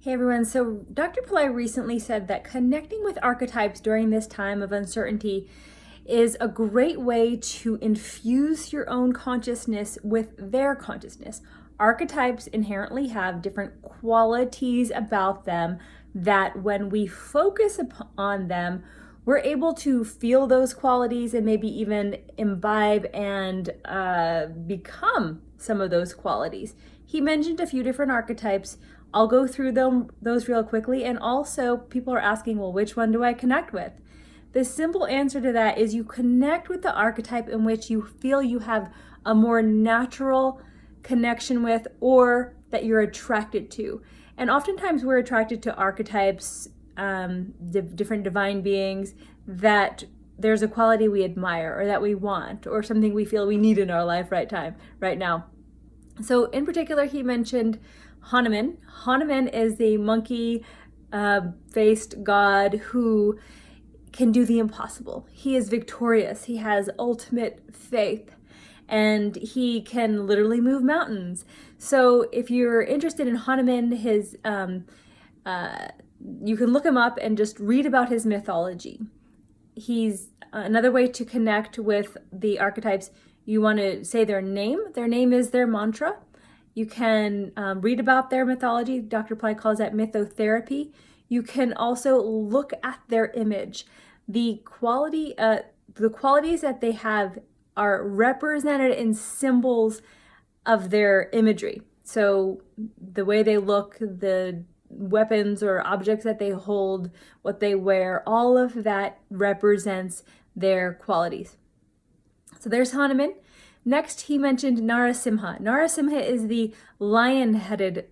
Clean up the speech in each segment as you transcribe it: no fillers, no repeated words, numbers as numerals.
Hey everyone, so Dr. Pillai recently said that connecting with archetypes during this time of uncertainty is a great way to infuse your own consciousness with their consciousness. Archetypes inherently have different qualities about them that when we focus on them, we're able to feel those qualities and maybe even imbibe and become some of those qualities. He mentioned a few different archetypes. I'll go through those real quickly. And also people are asking, well, which one do I connect with? The simple answer to that is you connect with the archetype in which you feel you have a more natural connection with or that you're attracted to. And oftentimes we're attracted to archetypes, different divine beings that there's a quality we admire or that we want or something we feel we need in our life right now. So in particular, he mentioned Hanuman. Hanuman is the monkey-faced god who can do the impossible. He is victorious. He has ultimate faith, and he can literally move mountains. So if you're interested in Hanuman, you can look him up and just read about his mythology. He's another way to connect with the archetypes. You want to say their name. Their name is their mantra. You can read about their mythology. Dr. Pillai calls that mythotherapy. You can also look at their image. The qualities that they have are represented in symbols of their imagery. So the way they look, the weapons or objects that they hold, what they wear, all of that represents their qualities. So there's Hanuman. Next, he mentioned Narasimha. Narasimha is the lion-headed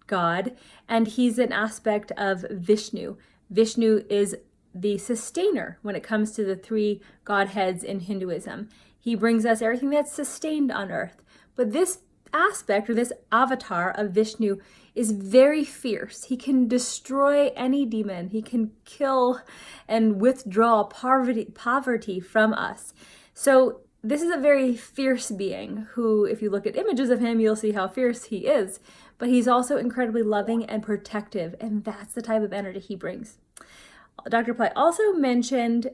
god, and he's an aspect of Vishnu. Vishnu is the sustainer when it comes to the three godheads in Hinduism. He brings us everything that's sustained on earth. But this aspect, or this avatar of Vishnu, is very fierce. He can destroy any demon. He can kill and withdraw poverty from us. So this is a very fierce being who, if you look at images of him, you'll see how fierce he is. But he's also incredibly loving and protective, and that's the type of energy he brings. Dr. Pillai also mentioned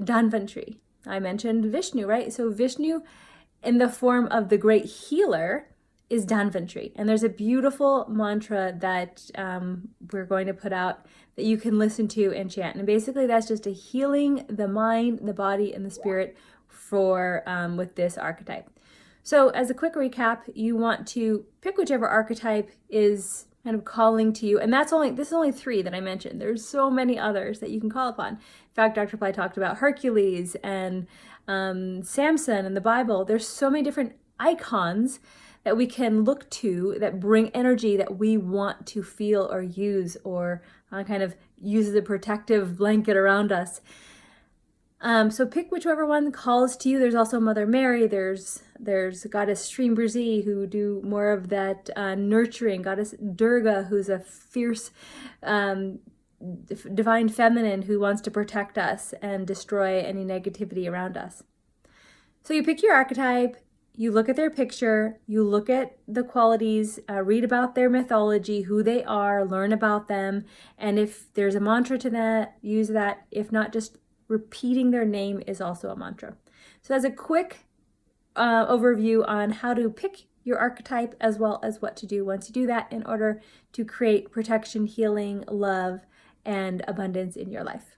Dhanvantri. I mentioned Vishnu, right? So Vishnu, in the form of the great healer, is Dhanvantri. And there's a beautiful mantra that we're going to put out that you can listen to and chant. And basically that's just a healing the mind, the body, and the spirit with this archetype. So as a quick recap, you want to pick whichever archetype is kind of calling to you. And this is only 3 that I mentioned. There's so many others that you can call upon. In fact, Dr. Pillai talked about Hercules and Samson and the Bible. There's so many different icons that we can look to that bring energy that we want to feel or use or kind of use as a protective blanket around us. So pick whichever one calls to you. There's also Mother Mary. There's Goddess Shrimbrzi, who do more of that nurturing. Goddess Durga, who's a fierce divine feminine who wants to protect us and destroy any negativity around us. So you pick your archetype. You look at their picture, you look at the qualities, read about their mythology, who they are, learn about them, and if there's a mantra to that, use that. If not, just repeating their name is also a mantra. So as a quick overview on how to pick your archetype as well as what to do once you do that in order to create protection, healing, love, and abundance in your life.